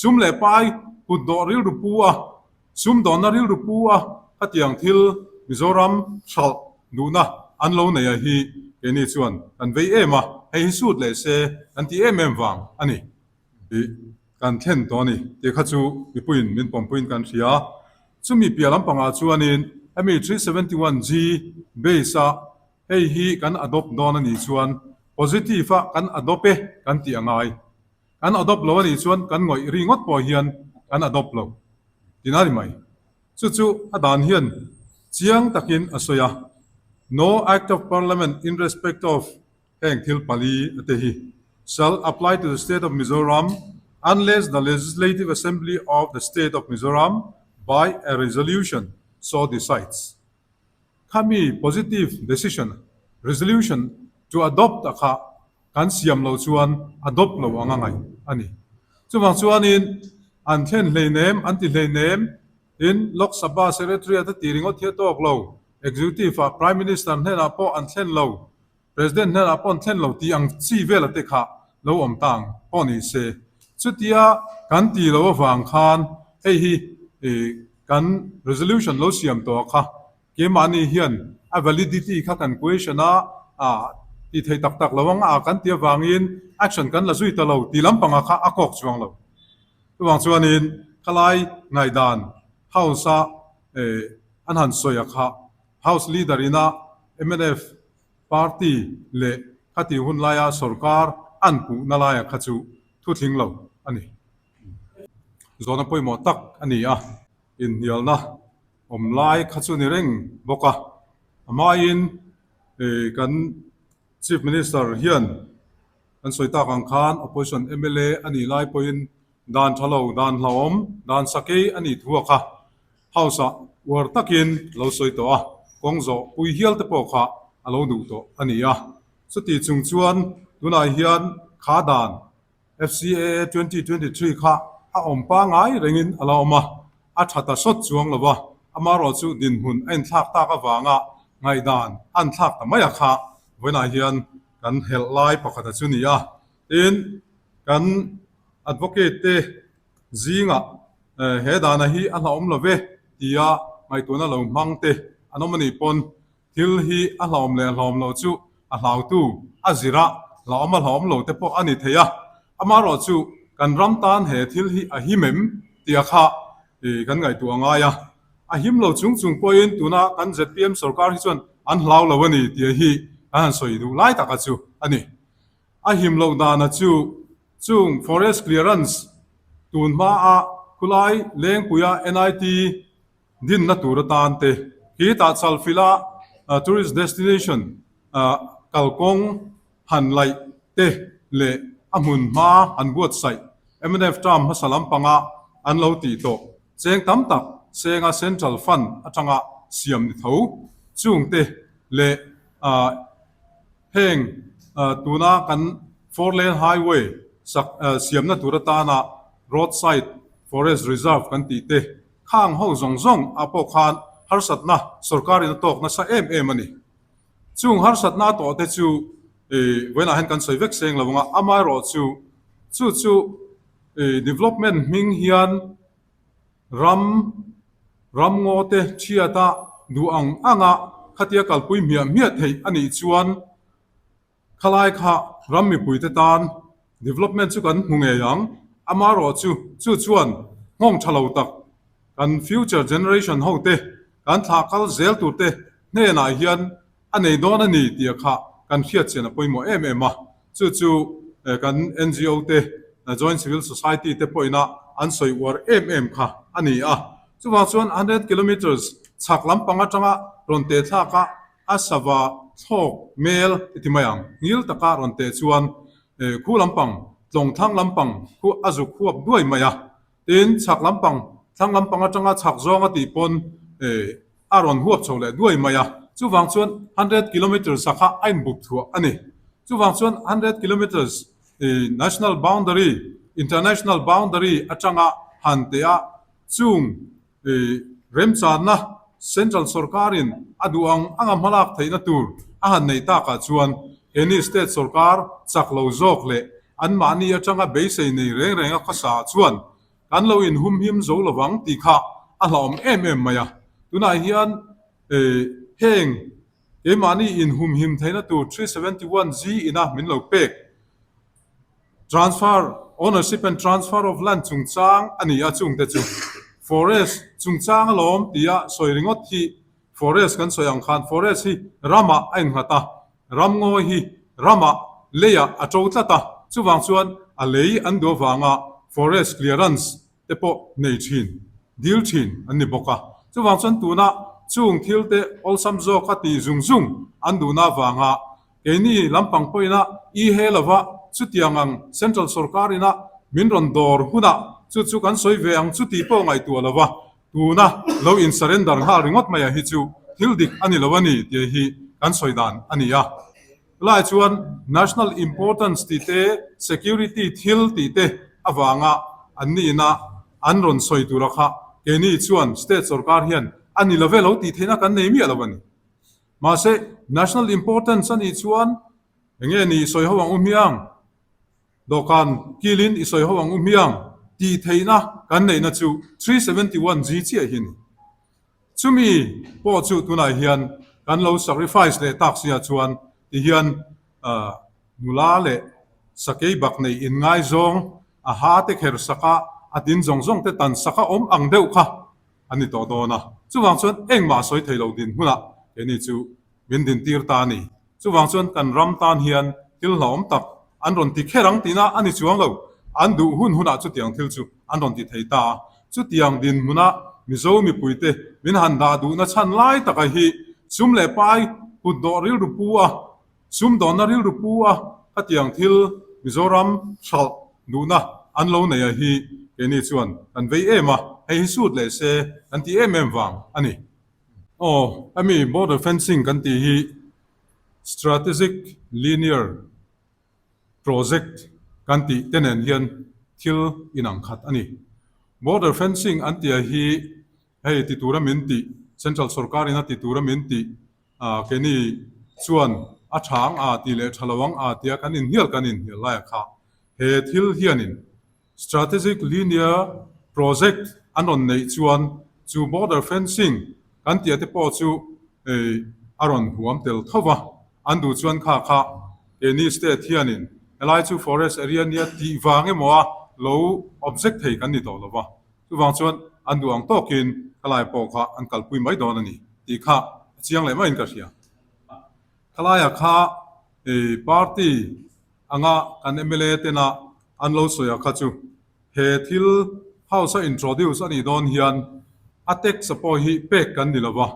ซุมเลปายปุดดอริลรูปัวซุมดอนริลรูปัวขัดยังทิลมิโซรัมชาลดูนะอันโลเนียฮีเอนี่ชวนอันเวเอมาให้สุดเลยเซอันที่เอ็มวังอันนี้การเทนตัวนี้เด็กขัดจูมีปุ่นมีปมปุ่นกันเสียซุมมีเปียลำปังอาชวนนี้MH371G เบซ่าให้ฮีกันอดอบดอนนี้ชวน positive กันอดอบเปกันที่ยังไงกันอดอบโลนี้ชวนกันงอยริงอดปอเฮียนกันอดอบโลที่นั่นไหมจู่ๆอดานเฮียนเจียงตะกินอสยา No act of parliament in respect of แห่งทิลปาลีเตฮี shall apply to the state of Mizoram unless the legislative assembly of the state of Mizoram by a resolution so decides ถ้ามี positive decision resolution to adopt ค่ะการเสียมเราชวน adopt เราว่าไงอันนี้ส่วนส่วนนี้อันเช่นเลยเนมอันที่เลยเนมอินล็อกสภา secretary ที่ตีริงอที่ตัวเรา executive prime minister เนี่ยนะพออันเช่นเรา president เนี่ยนะพออันเช่นเราที่อังซีเวลเตค่ะเราอมตังพอนี่เสสุดที่การตีเราฟังคันเฮ้ยการ resolution เราเสียมตัวค่ะเกี่ยมันนี่เฮียน validity ค่ะกัน question ที่ไทยตักๆระวังกันที่วางอิน action กันละสุดตลอดที่ลำปังค่ะกอกช่วงเราระวังส่วนนี้ขลายในด้าน House อันหันสวยค่ะ House leader อินะ MNF party เละขัดที่หุ่นลายสรการอันปูนาลายขัดจูทุทิ้งเราอันนี้ส่วนนั้นไปหมดตักอันนี้อินเดียนะลายขัดจูนี่เร่งบอกมาอินกัน Chief Minister เฮียนอันสวยตากังคาน opposition MLA อันนี้ลายไปอินด้านทะเลด้านลมด้านสกีอันนี้ทั่วค่ะ House วัวตักินเราสวยตัวกงโจปุยเฮียลเตปอกค่ะเราดูตัวอันนี้สุดที่จุงชวนดูนายเฮียนขาดาน FCA 2023ค่ะอมป้าไงเร่งินเรามาชัดสดจวงหรือวะมารอจูดินหุ่นอันทักตากวางไงดานอันทักแต่ไม่อยากค่ะเวลาเฮียนกันเฮลไลน์ปกติชุนี้อินกัน advocate จีงเฮดานะฮีอันเราละเวที่ไงตัวนั้นเรามังเตอันนั้นมันนี่ปนทิลฮีอันเราเลยเราจูอันเราตู้อาจิระเราเราแต่พวกอันนี้เทียมารอจูกันรำตานเฮทิลฮีฮิมเตียค่ะกันไงตัวง่ายหิมเราจุงปอยน์ตัวน่ะกัน ZPM สกัดที่ส่วนอันเราวันนี้เตียฮีอันสวยดูไล่ตากจูอันนี้หิมเราดานะจุง forest clearance ตัวมาคุไลเลี้ยงปุย NIT ดินนัตุรตานเตกีตาซัลฟิลาtourist destination กัลกงหันไลเตเลอมุนมาอันบวชใส่ MNF ตามฮัสลัมปังอันเราตีโตเจงตั้มตักเซงเซ็นทรัลฟันจังเสียมนิทาวจุงเตเลเฮงตัวน่ะกัน four lane highway สักเสียมนัตุรตานะ roadside forest reserve กันตีเตข้างห้องซงปกคานฮาร์สัตนะสรการินตกนะซะมันนี่จุงฮาร์สัตนะตัวเตจูเวลาเห็นกันสวยเวกเซงแล้วว่าไม่รอจู development มิงเฮียนรำงอเตเชียตาดูขัดยากัลปุยเมียเทอันนี้ชวนขลายค่ะรำมีปุยเตตาน development จุกันมุงเอียงมารอจูชวนห้องฉลาตักกัน future generation ห้องเตกันทักกันเซลตัวเตเนี่ยนายเฮียนอันนี้โดนอันนี้เดียค่ะกันเขียนเสียนปุยหมอจู่กัน NGO เตjoint civil society เตปุยนะอันสวยว่าค่ะอันนี้ส่วน100 kilometers ชักลำปังจังรอนเตทักอาสวะทอกเมลที่มาอย่างนิลตะการอนเตส่วนคู่ลำปังลงทางลำปังคู่อาจุควบด้วยมาตินชักลำปังทางลำปังจังชักจงตีปนอารอนหัวโฉลด้วยมาส่วน100 kilometers สักไอ้บุกทัวอันนี้ส่วน100 kilometers national boundary international boundary จังหันเตียจุงเริ่มจากนะเซ็นทรัลสกัดอดูอังมาลักไทยนัตูหันในตากชวนเอนี่สเตทสกัดสักโลโจกเล่อันมานี่จังเบสในเร่งก็สาชวน kan lo in hum him zo lawang ti kha a hlom em maya tuna hian heng emani in hum him thaina tu 371G ina min lo pek transfer ownership and transfer of land chungchang ani a chung te chu forest chungchang lom tia soiringot hi forest kan soyang khan forest hi rama ain hata ramngo hi rama leya atoutlata chuwang chuan a lei an do wanga forest clearance te po nei thin dil thin ani boka chuwang chuan tuna chung thil te olsam zo khati zung an duna wanga eni lampang poina I helava chutiangang central sarkarina minron dor huna chu kan soi veang chuti po ngai tu lawa tuna lo in surrender ha ringot maya hi chu hildik ani lawani te hi kan soidan ani ya lai chuan national importance ti te security thil ti te awanga anni na anron soi tu rakha keni chuan state sarkar hian ani level ti thena kan nei mi alawani ma se national importance ani chuan enge ni soi hawang umiang dokan kilin isoi hawang umiang ti theina kan nei na chu 371G chi a hin chumi po chu tunai hian kan lo sacrifice le taksia chuan ti hian nula le sakei bak nei in ngai zong a ha te kher saka atin zong te tan saka ang deuh kha ani to na chuwang chuan engma soi theilo din huna eni chu min din tir ta ni chuwang chuan kan ram tan hian til hlom tak an ron ti kherang tina ani chuang lo an du huna chu tiang thil chu an ron ti theita chu tiang din huna mizo mi puite min han da du na chan lai taka hi sum le pai put do ril rupua sum do na ril rupua atiang thil mizoram shal du na an lo nei hi eni chuan an vei ema hei sut le se an ti em wang ani ami border fencing kan ti hi strategic linear project kan ti tenen hian thil inang khat ani border fencing an ti hi hei ti tura min ti central sarkar ina ti tura min ti keni chuan a thang a ti le thalawang a tia kan in hial lai kha he thil hianin strategic linear project anon nei chuan chu border fencing kan ti ate po chu aron huam tel thawa an du chuan kha keni state hianin alai chu forest area nia ti wange moa low object thei kan ni to lawa chu wang chuan an duang tokin kalai po kha an kalpui mai don ani ti kha chiang le ma in ka ria kalaya kha party anga kan MLA tena an lo soya kha chu he thil house introduce ani don hian attack support hi pek kan ni lawa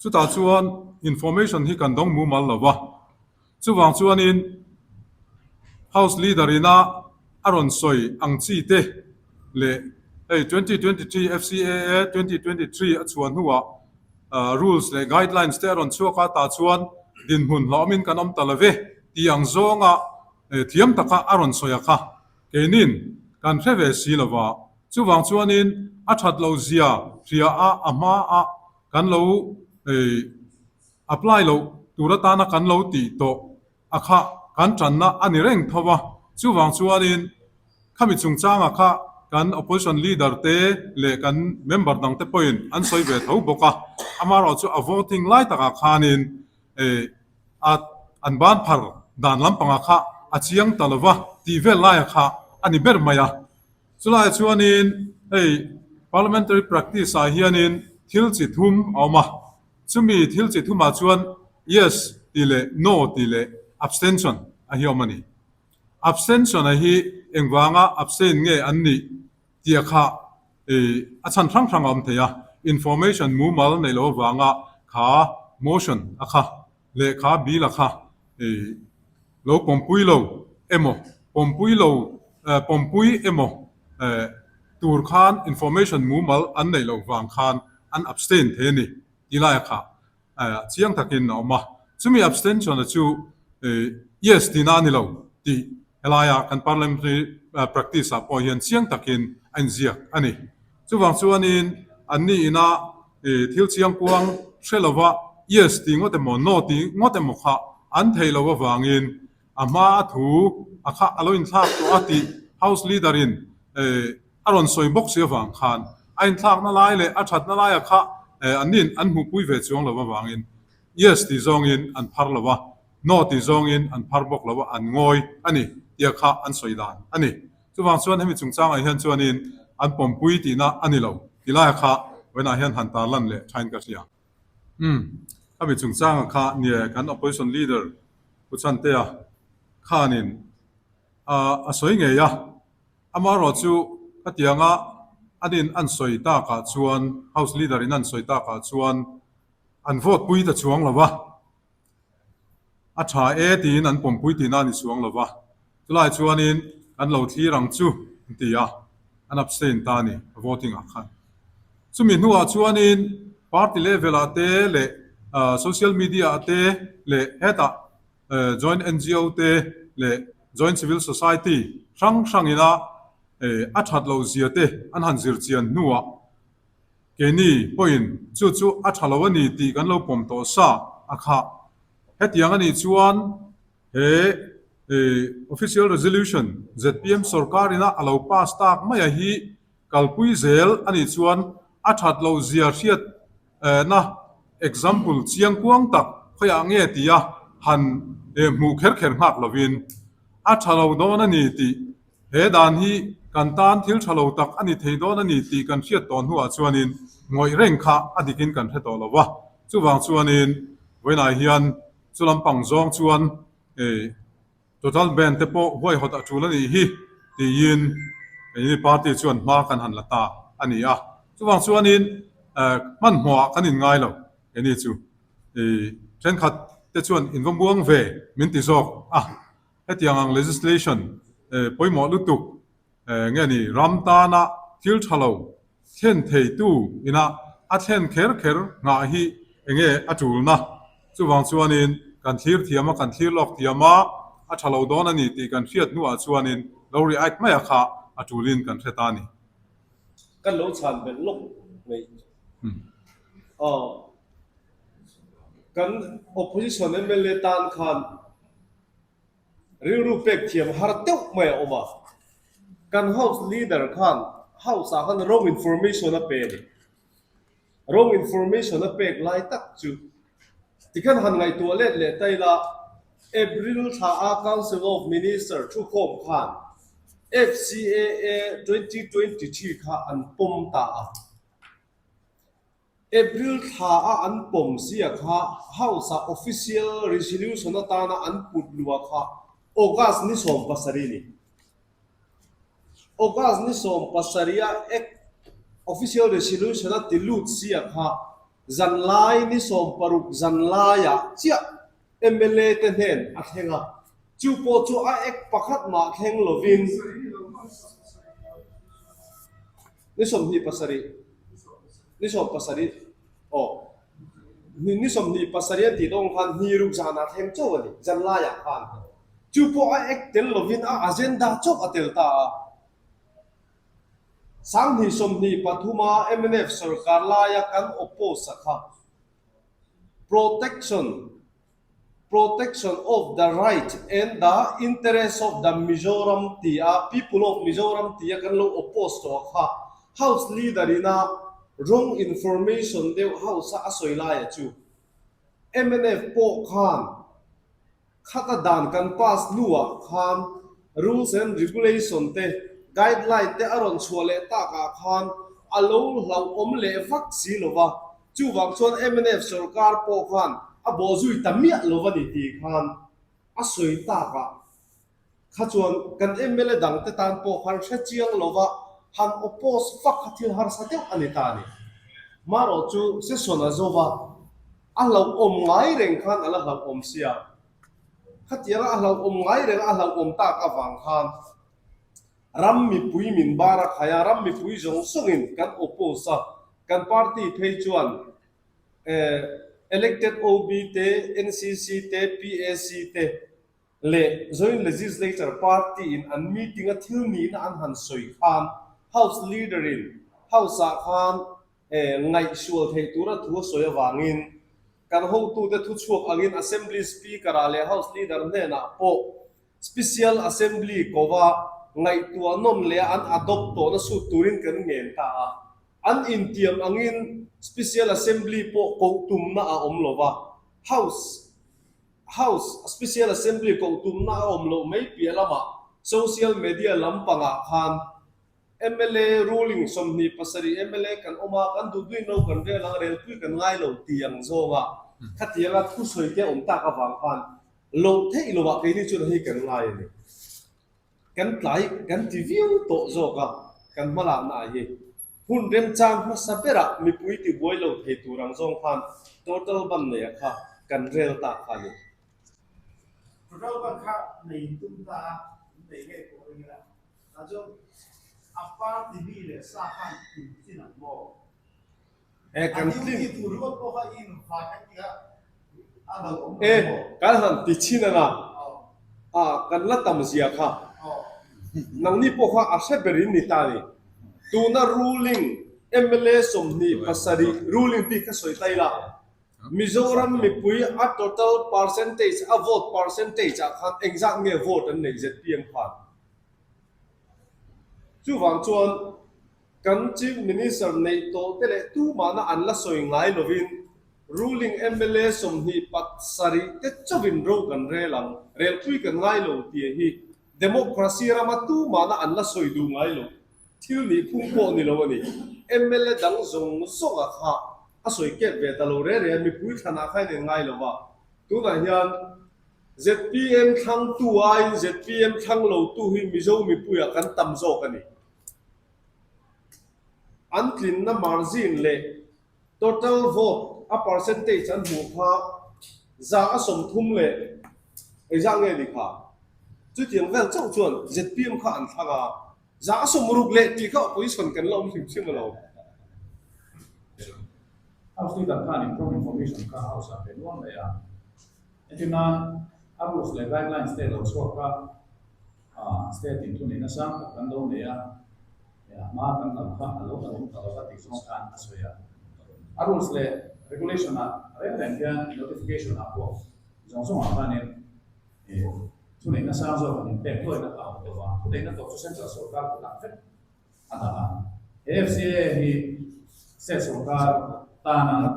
chu ta chuan information hi kan dong mu mal lawa chu wang chuan in house leader ina aron soi ang chi te le 2023 FCAA 2023 achuan huwa rules le guidelines te aron chuaka ta chuan din hun hlomin kan om talave tiang zonga thiam taka aron soya kha kenin kan pheve silawa chuwang chuanin a that lo zia ria a ama a kan lo apply lo turata na kan lo ti to akha kan channa ani reng thawa chuwang chuanin khami chungchanga kha kan opposition leader te le kan member dang te point an soi ve tho boka amaro chu a voting lai taka khanin an ban phar dan lampanga kha achiang talwa ti vel lai kha ani ber maya chulai chuanin parliamentary practice a hianin thil chi thum awma chumi thil chi thuma chuan yes tile no tile abstention a hiomani abstention a hi engwanga abstain nge anni tia kha a chan thang om theya information mumal nei lo wanga kha motion a kha le kha bil a kha lo pompui lo emo pompui emo tur khan information mumal an nei lo wang khan an abstain the ni ilai kha chiang thakin oma chumi abstention chu yes tinani lo ti elaya kan parliamentary practice a po hian chiang takin an zia ani chuwang chuanin anni ina thil chiang puang shelawa yes ti ngote mo no ti ngote mo kha an theilo wangin ama thu akha aloin thak to ati house leader in aron soi bok sia wang khan ain thak na lai le a that na lai kha anin an hu pui ve chuang lawa wangin yes ti zong in an phar lawa no ti zong in an phar bok lawa an ngoi ani tia kha an soi dan ani chuwang chuan hemi chungchang a hian chuan in an pom pui ti na ani lo ti lai kha wena hian han ta lan le thain ka sia hemi chungchang kha nie kan opposition leader puchan te a khanin a soi nge ya ama ro chu atianga adin an soi ta ka chuan house leader in an soi ta ka chuan an vote pui ta chuang lawa a tha e tin an pom pui ti na ni chuang lawa tulai chuan in an lo thi rang chu tia an abstain ta ni voting a khan chumi nuwa chuan in party level a te le social media a te le heta joint NGO te le joint civil society sang ina a that lo zia te an han zir chian nuwa ke ni point chu a thalo ani ti kan lo pom to sa akha hetiang ani chuan official resolution ZPM sarkar ina alo pass tak mai hi kalpui zel ani chuan a that lo zia riat na example chiang kuang tak khoya nge tia han mu kher ngak lovin a thalo don ani ti he dan hi kan tan thil thalo tak ani thei don ani ti kan riat ton huwa chuanin ngoi reng kha adikin kan the to lawa chuwang chuanin wena hian chulam pang zong chuan total ban te po hoi hot atulani hi ti yin ni party chuan ma kan han lata ani a chuwang chuanin man hwa kanin ngai lo ani chu chen khat te chuan invom buang ve min ti zok hetiang legislation poimo lutuk nge ni ramtana thil thalo then thei tu ina a then kher nga hi enge atulna chuwang chuanin kan thir thiama kan thir lok thiama a thalo don ani ti kan fiat nu a chuanin lo ri ait mai kha atulin kan thetani kan lo chan ben lok nei kan opposition MLA tan khan riu pek thiam har tek mai oma kan house leader khan house a khan wrong information a pe ni wrong information a pek lai tak chu tikan han ngai to le taila April tha a council of minister thu khom khan FCAA 2023 kha an pom ta April tha a an pom sia kha house a official resolution ta na an put luwa kha August ni som pasari ni August ni som pasaria ek official resolution a tilut sia kha zanlai ni som paruk zanlaya chia MLA ten hen a thenga chu po chu a ek pakhat ma kheng lovin ni som hi pasari ni som ni pasari ti dong khan ni ru jana theng chawani zanlaya khan chu po a ek tel lovin a agenda chok atel ta sang ni som ni pathuma MNF sarkar laya kan oppose kha protection of the right and the interest of the Mizoram tia people of Mizoram tia kan lo oppose to kha house leader ina wrong information deu house a soilaya chu MNF po khan khata dan kan pass nuwa khan rules and regulation te guideline te aron chole ta ka khan alo lau om le vaccine lova chu wang chon MNF sarkar po khan a bozui tamia lova ni ti khan a soi ta ka kha chuan kan MLA dang te tan po khan hre chiang lova han oppose fak hathil har sateu ani ta ni maro chu se sona zova a lau om ngai reng khan ala lau om sia khatiara a lau om ngai reng a lau om ta ka wang khan rammi pui min bara khaya rammi pui jong sungin kan oppose kan party phei chuan elected OB te NCC te PAC te le joint legislature party in an meeting a thil ni na an han soi khan house leader in house a khan ngai sual thei tura thu soya wangin kan ho tu te thu chuak agin assembly speaker ale house leader ne na po special assembly kowa ngai tua non le an adopt to na su turin kan ngen ta an intiam angin special assembly po ko tum na a omlova house special assembly ko tum na a omlo mai pialama social media lampanga khan MLA ruling somni pasari MLA kan oma kan du dui no kan re lang rel pui kan ngai lo tiang zonga khatianga khu soi ke om ta ka wang khan lo thei lo wa ke ni chu hi kan ngai ni kan tlai kan tv to zoga kan mala na hi hun rem chang ma sapera mi pui ti boi lo thei turang zong khan total ban ne kha kan rel ta kha ni total ban kha nei tum ta nei ge ko ni la ajo apa tv le sa khan tin na mo kan tin tin tu ro ko ha in fa ka ti ga alo kan han ti china na kan la tam zia kha nang ni po kha ase berin ni ta ni tu na ruling MLA somni pasari ruling ti ka soi tai la Mizoram mi pui a total percentage a vote percentage a khan exact nge vote an nei ZPM khan chu wang chuan kan chief minister nei to tele tu mana an la soi ngai lovin ruling MLA somni pasari te chovin ro kan relang rel pui kan ngai lo ti hi democracy rama tu mana an la soi du ngai lo thil ni phung po ni lo ni MLA dang zong zonga kha a soi ket ve ta lo re mi pui thana khai ne ngai lo wa tu na hian ZPM thang tu ai ZPM thang lo tu hi mizo mi pui a kan tam zo ka ni antlin na margin le total vote a percentage an hu kha za a som thum le exact nge ni kha chu tiang vel chau chuan ZPM kha an thanga za a som ruk le ti kha position kan lo him chim lo House leader kan improve information ka house a penuan le ya. Etina abus le guidelines te lo so ka state in tuni na sam kan do le ya. Ya ma kan ka ka lo ka ka ti so kan aso ya. Rules le regulation na re ya notification na ko. Jong so ma ne tuni na sam so ni te ko na ka to wa. Te na to central so ka ka fe. Ata AFCA hi set so ka tana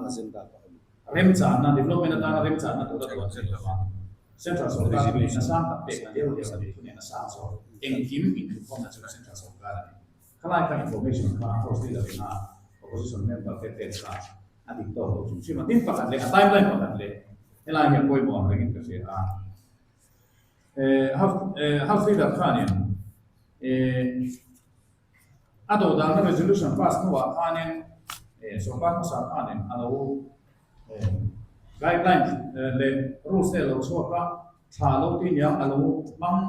remcha na development na tana remcha na to central so ka ni na sam ta pe na deu ni na sam so eng kim in form na central so ka ni kala ka information ka host leader na opposition member te te ka ati to chu chi ma tin pa ka le timeline pa ka le ela ya koi mo ring ka se house leader ka ni ado da na resolution pass no wa ka ni so pa sa anen alo guidelines le rules le lo so ka tha lo ti ya alo mang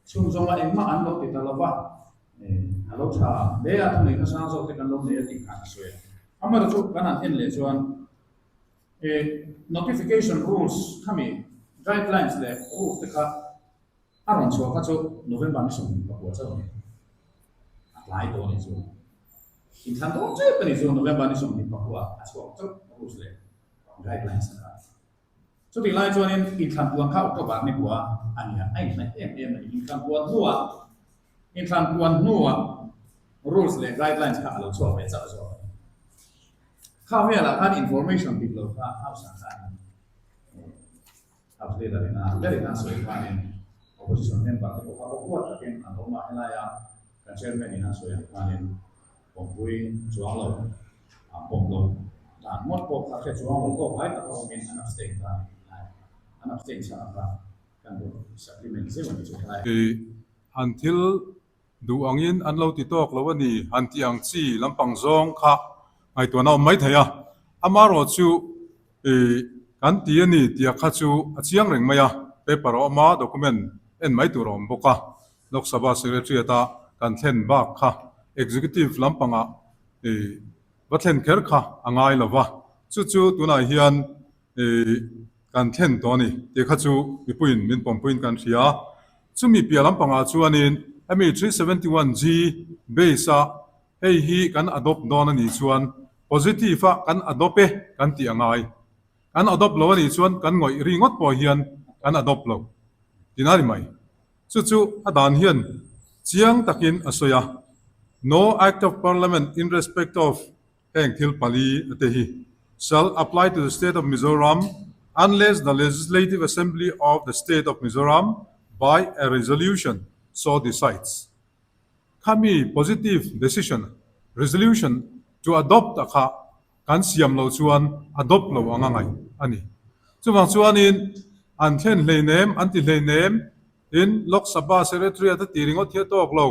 chung zo ma en ma an lo ti ta lo ba alo tha le a thuni ka sa zo te kan lo ne ti ka so ya amara chu kan an en le chuan notification rules kami guidelines le rules te ka aron so ka chu November ni so ni pa ko cha ni apply to ni so in thang to che pani so November ni som ni pa kwa aso to rules le guidelines na so ti lai chuan in thang puan kha to ba ni kwa ania ai na in thang puan nuwa rules le guidelines ka lo so be cha so kha me la kan information big lo ka house sa house le na very na so ka ni opposition member ko ka ko ta ken an ma ela ya kan chairman ni na so ya ka niผมคุยช่วงเราผมลงหมดพวกเขาแค่ช่วงเราก็ไปแต่เราเป็นอันดับสเต็งได้อันดับสเต็งใช่ไหมครับการดูสัปดาห์นี้วันที่สุดท้ายอันที่ดูอังยินอันเราติดต่อแล้ววันนี้อันที่อังซีลำปังซองค่ะไอตัวนั้นไม่เท่าอามาโรจูกันที่นี่ที่ข้าจูเชียงเร่งไม่เปเปอร์ออกมาด็อกิเมนต์เอ็นไม่ตัวรอมบุกค่ะลูกสภาสิริทรีตากันเทนบักค่ะexecutive lampanga vatlen kerkha angai lova chu tuna hian kan thlen to ni te kha chu mipuin min pompuin kan ria chumi pia lampanga chuanin ami 371G base hei hi kan adopt don ani chuan positive kan adopt kan ti angai kan adopt lo ani chuan kan ngoi ringot po hian kan adopt lo dinari mai chu adan hian chiang takin asoya no act of parliament in respect of heng thil pali atehi shall apply to the state of Mizoram unless the legislative assembly of the state of Mizoram by a resolution so decides kami positive decision resolution to adopt a kha kan siam lo chuan adopt lo angangai ani chuwang chuanin an thlen hleinem anti hleinem in Lok Sabha secretariat tiringot hiatok lo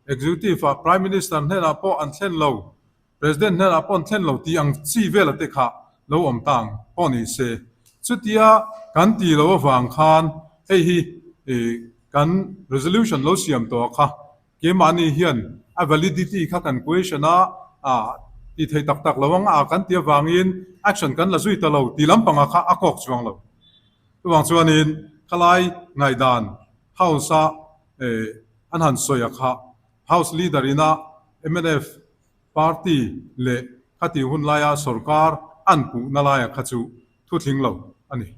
executive prime minister hena po an thlen lo president hena pon thlen lo ti ang chi vel ate kha lo om tang poni se chutia kan ti lo wang khan hei hi kan resolution lo siam to kha ke mani hian a validity kha kan question a ti thei tak tak lawang a kan tia wangin action kan la zui ta lo ti lampanga kha akok chuang lo wang chuanin khalai ngai dan house an han soya kha house leader ina MNF party le khati hun laya sarkar an pu nalaya khachu thu thing lo ani